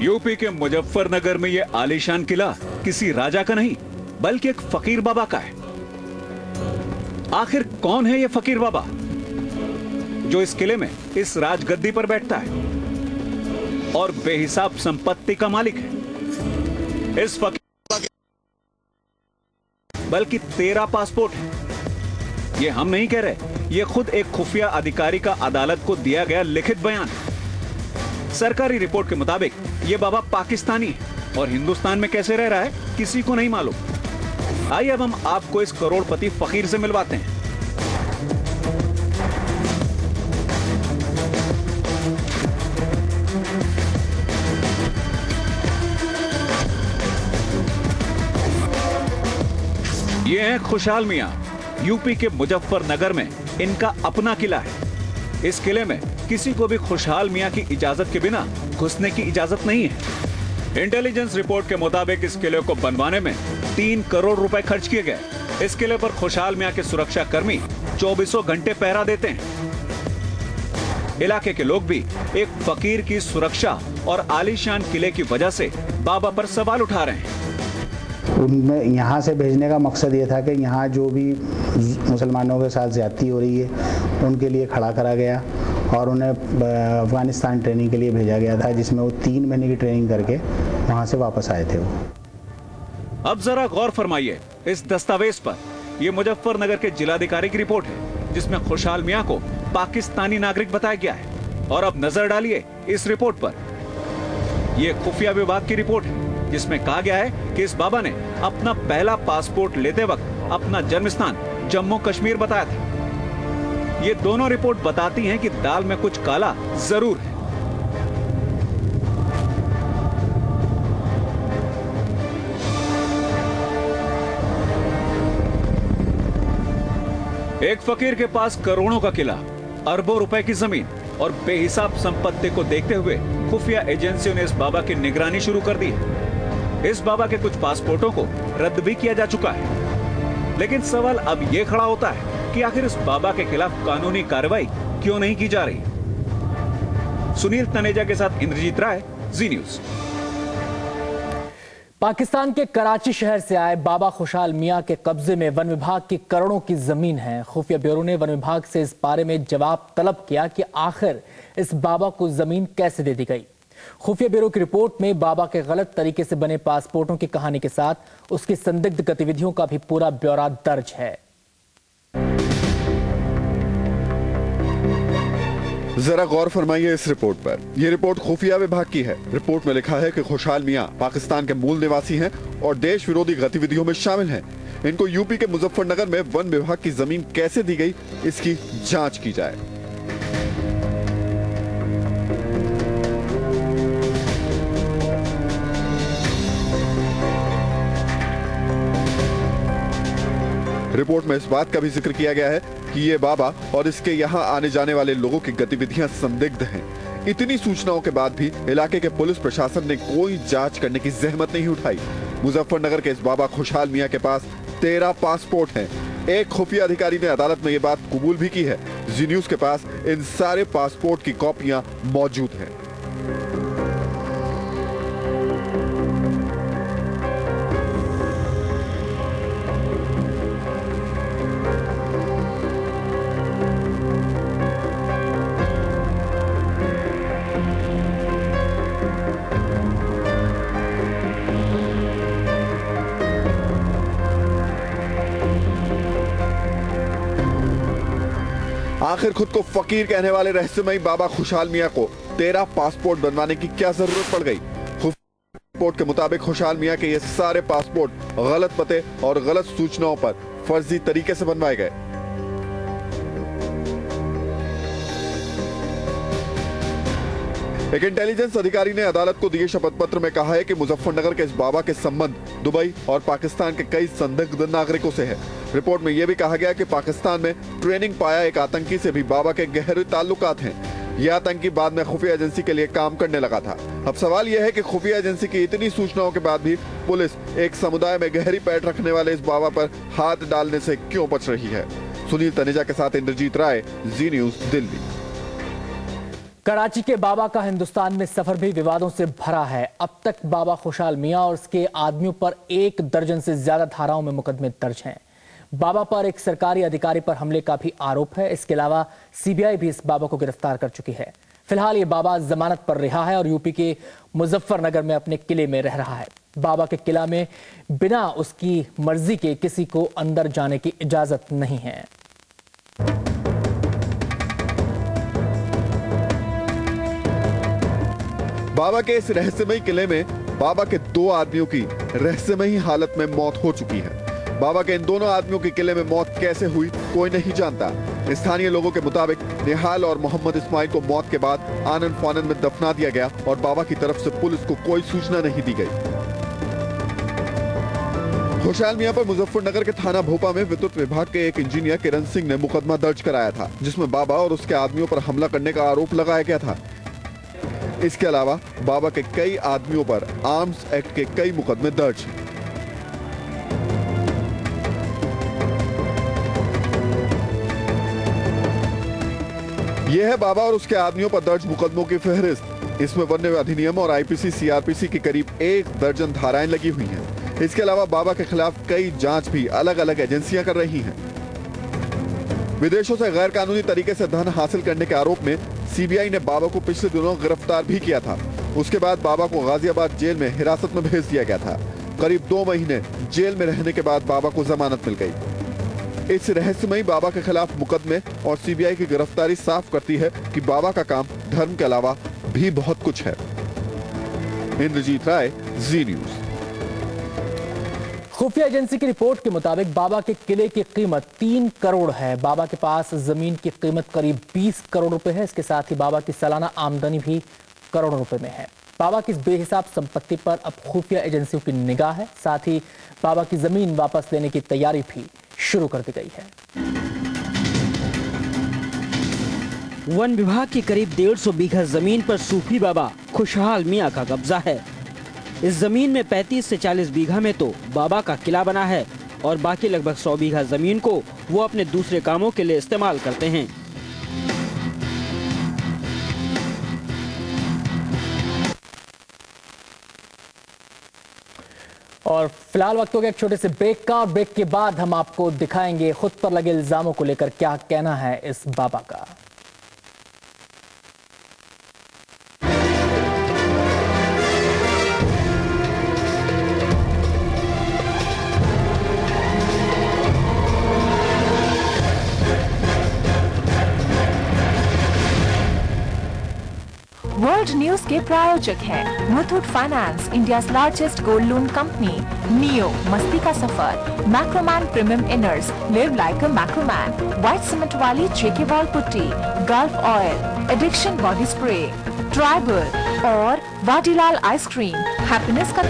UP के मुजफ्फरनगर में ये आलीशान किला किसी राजा का नहीं बल्कि एक फकीर बाबा का है। आखिर कौन है ये फकीर बाबा जो इस किले में इस राजगद्दी पर बैठता है और बेहिसाब संपत्ति का मालिक है? इस फकीर बाबा के बल्कि 13 पासपोर्ट है। ये हम नहीं कह रहे, ये खुद एक खुफिया अधिकारी का अदालत को दिया गया लिखित बयान है। सरकारी रिपोर्ट के मुताबिक ये बाबा पाकिस्तानी है और हिंदुस्तान में कैसे रह रहा है किसी को नहीं मालूम। आइए अब हम आपको इस करोड़पति फकीर से मिलवाते हैं। ये है खुशहाल मियां। यूपी के मुजफ्फरनगर में इनका अपना किला है। इस किले में किसी को भी खुशहाल मियां की इजाजत के बिना घुसने की इजाजत नहीं है। इंटेलिजेंस रिपोर्ट के मुताबिक इस किले को बनवाने में 3 करोड़ रुपए खर्च किए गए। इस किले पर खुशहाल मियां के सुरक्षा कर्मी 24 घंटे पहरा देते हैं। इलाके के लोग भी एक फकीर की सुरक्षा और आलीशान किले की वजह से बाबा पर सवाल उठा रहे हैं। उनमें यहाँ से भेजने का मकसद ये था कि यहाँ जो भी मुसलमानों के साथ ज्यादती हो रही है उनके लिए खड़ा करा गया और उन्हें अफगानिस्तान ट्रेनिंग के लिए भेजा गया था, जिसमें वो 3 महीने की ट्रेनिंग करके वहाँ से वापस आए थे वो। अब जरा गौर फरमाइए इस दस्तावेज पर। यह मुजफ्फरनगर के जिलाधिकारी की रिपोर्ट है जिसमें खुशहाल मियां को पाकिस्तानी नागरिक बताया गया है। और अब नजर डालिए इस रिपोर्ट पर। यह खुफिया विभाग की रिपोर्ट है जिसमें कहा गया है कि इस बाबा ने अपना पहला पासपोर्ट लेते वक्त अपना जन्म स्थान जम्मू कश्मीर बताया था। ये दोनों रिपोर्ट बताती हैं कि दाल में कुछ काला जरूर है। एक फकीर के पास करोड़ों का किला, अरबों रुपए की जमीन और बेहिसाब संपत्ति को देखते हुए खुफिया एजेंसियों ने इस बाबा की निगरानी शुरू कर दी है। इस बाबा के कुछ पासपोर्टों को रद्द भी किया जा चुका है। लेकिन सवाल अब यह खड़ा होता है कि आखिर इस बाबा के खिलाफ कानूनी कार्रवाई क्यों नहीं की जा रही। सुनील तनेजा के साथ इंद्रजीत राय, जी न्यूज। पाकिस्तान के कराची शहर से आए बाबा खुशहाल मियां के कब्जे में वन विभाग की करोड़ों की जमीन है। खुफिया ब्यूरो ने वन विभाग से इस बारे में जवाब तलब किया कि आखिर इस बाबा को जमीन कैसे दे दी गई। खुफिया ब्यूरो की रिपोर्ट में बाबा के गलत तरीके से बने पासपोर्टों की कहानी के साथ उसकी संदिग्ध गतिविधियों का भी पूरा ब्यौरा दर्ज है। जरा गौर फरमाइए इस रिपोर्ट पर। यह रिपोर्ट खुफिया विभाग की है। रिपोर्ट में लिखा है कि खुशहाल मियां पाकिस्तान के मूल निवासी हैं और देश विरोधी गतिविधियों में शामिल हैं। इनको यूपी के मुजफ्फरनगर में वन विभाग की जमीन कैसे दी गई, इसकी जांच की जाए। रिपोर्ट में इस बात का भी जिक्र किया गया है कि ये बाबा और इसके यहाँ आने जाने वाले लोगों की गतिविधियां संदिग्ध हैं। इतनी सूचनाओं के बाद भी इलाके के पुलिस प्रशासन ने कोई जांच करने की जहमत नहीं उठाई। मुजफ्फरनगर के इस बाबा खुशहाल मियां के पास 13 पासपोर्ट हैं। एक खुफिया अधिकारी ने अदालत में ये बात कबूल भी की है। जी न्यूज के पास इन सारे पासपोर्ट की कॉपियां मौजूद हैं। आखिर खुद को फकीर कहने वाले रहस्यमयी बाबा खुशहाल मियां को 13 पासपोर्ट बनवाने की क्या जरूरत पड़ गई? रिपोर्ट के मुताबिक खुशहाल मियां के ये सारे पासपोर्ट गलत पते और गलत सूचनाओं पर फर्जी तरीके से बनवाए गए। एक इंटेलिजेंस अधिकारी ने अदालत को दिए शपथ पत्र में कहा है कि मुजफ्फरनगर के इस बाबा के संबंध दुबई और पाकिस्तान के कई संदिग्ध नागरिकों से है। रिपोर्ट में यह भी कहा गया कि पाकिस्तान में ट्रेनिंग पाया एक आतंकी से भी बाबा के गहरे ताल्लुकात हैं। यह आतंकी बाद में खुफिया एजेंसी के लिए काम करने लगा था। अब सवाल यह है कि खुफिया एजेंसी की इतनी सूचनाओं के बाद भी पुलिस एक समुदाय में गहरी पैठ रखने वाले इस बाबा पर हाथ डालने से क्यों बच रही है। सुनील तनेजा के साथ इंद्रजीत राय, जी न्यूज, दिल्ली। कराची के बाबा का हिंदुस्तान में सफर भी विवादों से भरा है। अब तक बाबा खुशहाल मियां और उसके आदमियों पर 1 दर्जन से ज्यादा धाराओं में मुकदमे दर्ज हैं। बाबा पर एक सरकारी अधिकारी पर हमले का भी आरोप है। इसके अलावा सीबीआई भी इस बाबा को गिरफ्तार कर चुकी है। फिलहाल ये बाबा जमानत पर रिहा है और यूपी के मुजफ्फरनगर में अपने किले में रह रहा है। बाबा के किला में बिना उसकी मर्जी के किसी को अंदर जाने की इजाजत नहीं है। बाबा के इस रहस्यमयी किले में बाबा के 2 आदमियों की रहस्यमयी हालत में मौत हो चुकी है। बाबा के इन दोनों आदमियों की किले में मौत कैसे हुई कोई नहीं जानता। स्थानीय लोगों के मुताबिक निहाल और मोहम्मद इस्माइल को मौत के बाद आनन फानन में दफना दिया गया और बाबा की तरफ से पुलिस को कोई सूचना नहीं दी गई। खुशहाल मियां पर मुजफ्फरनगर के थाना भोपा में विद्युत विभाग के एक इंजीनियर किरण सिंह ने मुकदमा दर्ज कराया था, जिसमें बाबा और उसके आदमियों पर हमला करने का आरोप लगाया गया था। इसके अलावा बाबा के कई आदमियों पर आर्म्स एक्ट के कई मुकदमे दर्ज हैं। यह है बाबा और उसके आदमियों पर दर्ज मुकदमों की फहरिस्त। इसमें वन्य अधिनियम और आईपीसी सीआरपीसी की करीब 1 दर्जन धाराएं लगी हुई हैं। इसके अलावा बाबा के खिलाफ कई जांच भी अलग अलग एजेंसियां कर रही हैं। विदेशों से गैर कानूनी तरीके से धन हासिल करने के आरोप में सीबीआई ने बाबा को पिछले दिनों गिरफ्तार भी किया था। उसके बाद बाबा को गाजियाबाद जेल में हिरासत में भेज दिया गया था। करीब 2 महीने जेल में रहने के बाद बाबा को जमानत मिल गई। इस रहस्यमयी बाबा के खिलाफ मुकदमे और सीबीआई की गिरफ्तारी साफ करती है कि बाबा का काम धर्म के अलावा भी बहुत कुछ है। इंद्रजीत राय, जी न्यूज। खुफिया एजेंसी की रिपोर्ट के मुताबिक बाबा के किले की कीमत 3 करोड़ है। बाबा के पास जमीन की कीमत करीब 20 करोड़ रुपए है। इसके साथ ही बाबा की सालाना आमदनी भी करोड़ों रुपए में है। बाबा की इस बेहिसाब संपत्ति पर अब खुफिया एजेंसियों की निगाह है। साथ ही बाबा की जमीन वापस लेने की तैयारी भी शुरू कर दी गई है। वन विभाग की करीब 150 बीघा जमीन पर सूफी बाबा खुशहाल मियां का कब्जा है। इस जमीन में 35 से 40 बीघा में तो बाबा का किला बना है और बाकी लगभग 100 बीघा जमीन को वो अपने दूसरे कामों के लिए इस्तेमाल करते हैं। और फिलहाल वक्त हो गया एक छोटे से ब्रेक का। और ब्रेक के बाद हम आपको दिखाएंगे खुद पर लगे इल्जामों को लेकर क्या कहना है इस बाबा का। वर्ल्ड न्यूज के प्रायोजक हैं Muthoot finance, India largest gold loan company, Neo, मस्ती का सफर, Macroman premium inners, live like a Macroman, white cement वाली JK wall putty, Gulf oil, Addiction body spray, tribal और वाडीलाल आइसक्रीम, हैप्पीनेस का।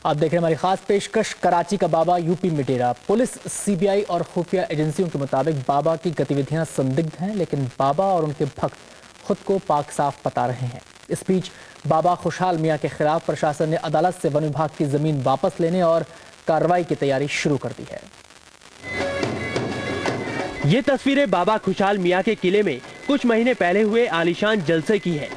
आप देख रहे हैं हमारी खास पेशकश। कराची का बाबा यूपी में डेरा। पुलिस, सीबीआई और खुफिया एजेंसियों के मुताबिक बाबा की गतिविधियां संदिग्ध हैं, लेकिन बाबा और उनके भक्त खुद को पाक साफ बता रहे हैं। इस बीच बाबा खुशहाल मियां के खिलाफ प्रशासन ने अदालत से वन विभाग की जमीन वापस लेने और कार्रवाई की तैयारी शुरू कर दी है। ये तस्वीरें बाबा खुशहाल मियां के किले में कुछ महीने पहले हुए आलीशान जलसे की है।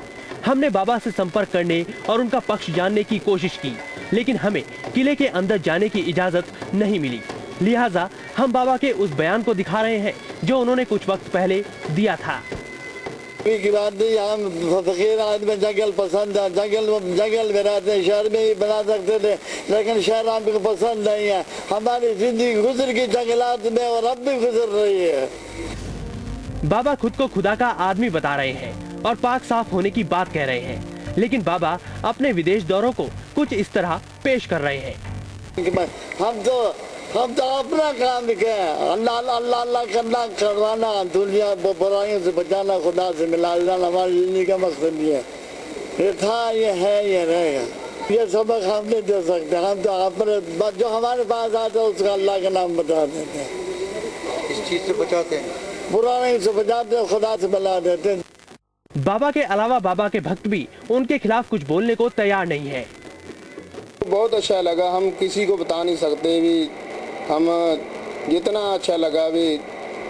हमने बाबा से संपर्क करने और उनका पक्ष जानने की कोशिश की, लेकिन हमें किले के अंदर जाने की इजाजत नहीं मिली। लिहाजा हम बाबा के उस बयान को दिखा रहे हैं जो उन्होंने कुछ वक्त पहले दिया था। की बात नहीं, हम फकीर आदमी जंगल पसंद है, जंगल में रहते हैं, शहर में ही बना सकते थे, लेकिन शहर हमको पसंद नहीं है। हमारी जिंदगी गुजर गई जंगलात में और अब भी गुजर रही है। बाबा खुद को खुदा का आदमी बता रहे हैं और पाक साफ होने की बात कह रहे हैं, लेकिन बाबा अपने विदेश दौरों को कुछ इस तरह पेश कर रहे हैं। हम तो अपना काम के अल्लाह अल्लाह अल्लाह करना, करवाना, दुनिया बुराइयों से बचाना, खुदा से मिलाना हमारी जिंदगी का मकसद ये है। ये था, ये है, ये रहेगा। ये सबक हम नहीं दे सकते। हम तो अपने जो हमारे पास आता है उसका अल्लाह का नाम बता देते हैं। इस चीज से बचाते हैं, बुराई से बचाते हैं, खुदा से मिला देते हैं। बाबा के अलावा बाबा के भक्त भी उनके खिलाफ कुछ बोलने को तैयार नहीं है। बहुत अच्छा लगा, हम किसी को बता नहीं सकते भी। हम जितना अच्छा लगा भी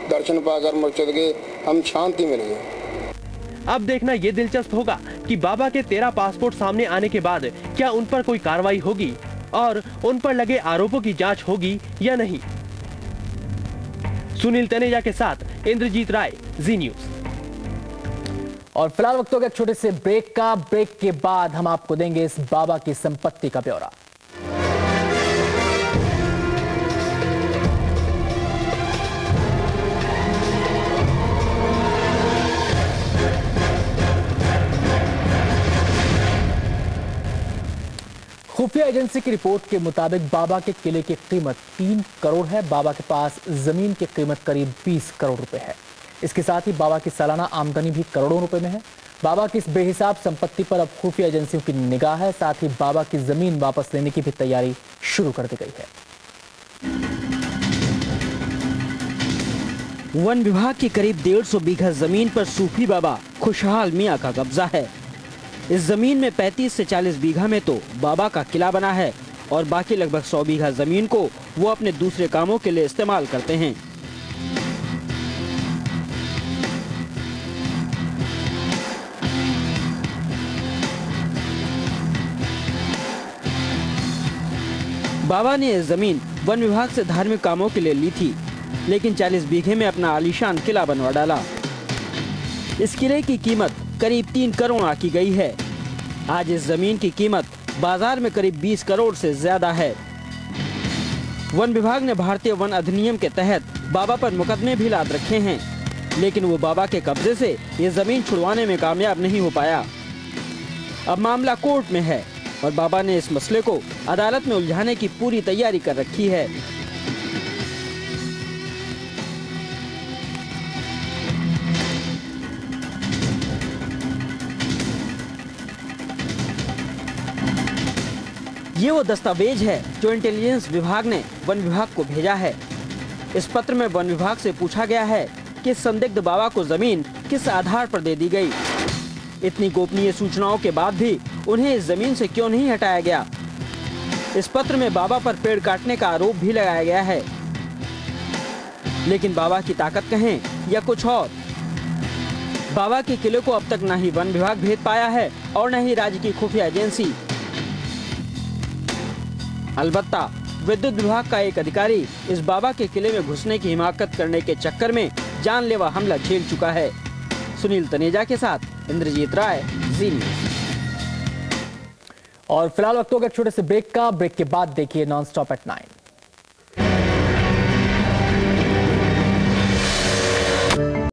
दर्शन पाकर मुर्शिद के हम शांति मिल गए। अब देखना ये दिलचस्प होगा कि बाबा के 13 पासपोर्ट सामने आने के बाद क्या उन पर कोई कार्रवाई होगी और उन पर लगे आरोपों की जांच होगी या नहीं। सुनील तनेजा के साथ इंद्रजीत राय, जी न्यूज। और फिलहाल वक्त हो गया छोटे से ब्रेक का। ब्रेक के बाद हम आपको देंगे इस बाबा की संपत्ति का ब्यौरा। खुफिया एजेंसी की रिपोर्ट के मुताबिक बाबा के किले की कीमत 3 करोड़ है। बाबा के पास जमीन की कीमत करीब 20 करोड़ रुपए है। इसके साथ ही बाबा की सालाना आमदनी भी करोड़ों रुपए में है। बाबा की इस बेहिसाब संपत्ति पर अब खुफिया एजेंसियों की निगाह है। साथ ही बाबा की जमीन वापस लेने की भी तैयारी शुरू कर दी गई है। वन विभाग की करीब 150 बीघा जमीन पर सूफी बाबा खुशहाल मियां का कब्जा है। इस जमीन में 35 से 40 बीघा में तो बाबा का किला बना है और बाकी लगभग 100 बीघा जमीन को वो अपने दूसरे कामों के लिए इस्तेमाल करते हैं। बाबा ने इस जमीन वन विभाग से धार्मिक कामों के लिए ली थी, लेकिन 40 बीघे में अपना आलीशान किला बनवा डाला। इस किले की कीमत करीब 3 करोड़ आकी गई है। आज इस जमीन की कीमत बाजार में करीब 20 करोड़ से ज्यादा है। वन विभाग ने भारतीय वन अधिनियम के तहत बाबा पर मुकदमे भी लाद रखे हैं, लेकिन वो बाबा के कब्जे से ये जमीन छुड़वाने में कामयाब नहीं हो पाया। अब मामला कोर्ट में है और बाबा ने इस मसले को अदालत में उलझाने की पूरी तैयारी कर रखी है। ये वो दस्तावेज है जो इंटेलिजेंस विभाग ने वन विभाग को भेजा है। इस पत्र में वन विभाग से पूछा गया है कि संदिग्ध बाबा को जमीन किस आधार पर दे दी गई। इतनी गोपनीय सूचनाओं के बाद भी उन्हें इस जमीन से क्यों नहीं हटाया गया। इस पत्र में बाबा पर पेड़ काटने का आरोप भी लगाया गया है, लेकिन बाबा की ताकत कहें या कुछ और, बाबा के किले को अब तक न ही वन विभाग भेद पाया है और न ही राज्य की खुफिया एजेंसी। अलबत्ता विद्युत विभाग का एक अधिकारी इस बाबा के किले में घुसने की हिमाकत करने के चक्कर में जानलेवा हमला झेल चुका है। सुनील तनेजा के साथ इंद्रजीत राय, जी न्यूज। और फिलहाल वक्त हो गया छोटे से ब्रेक का। ब्रेक के बाद देखिए नॉन स्टॉप एट 9।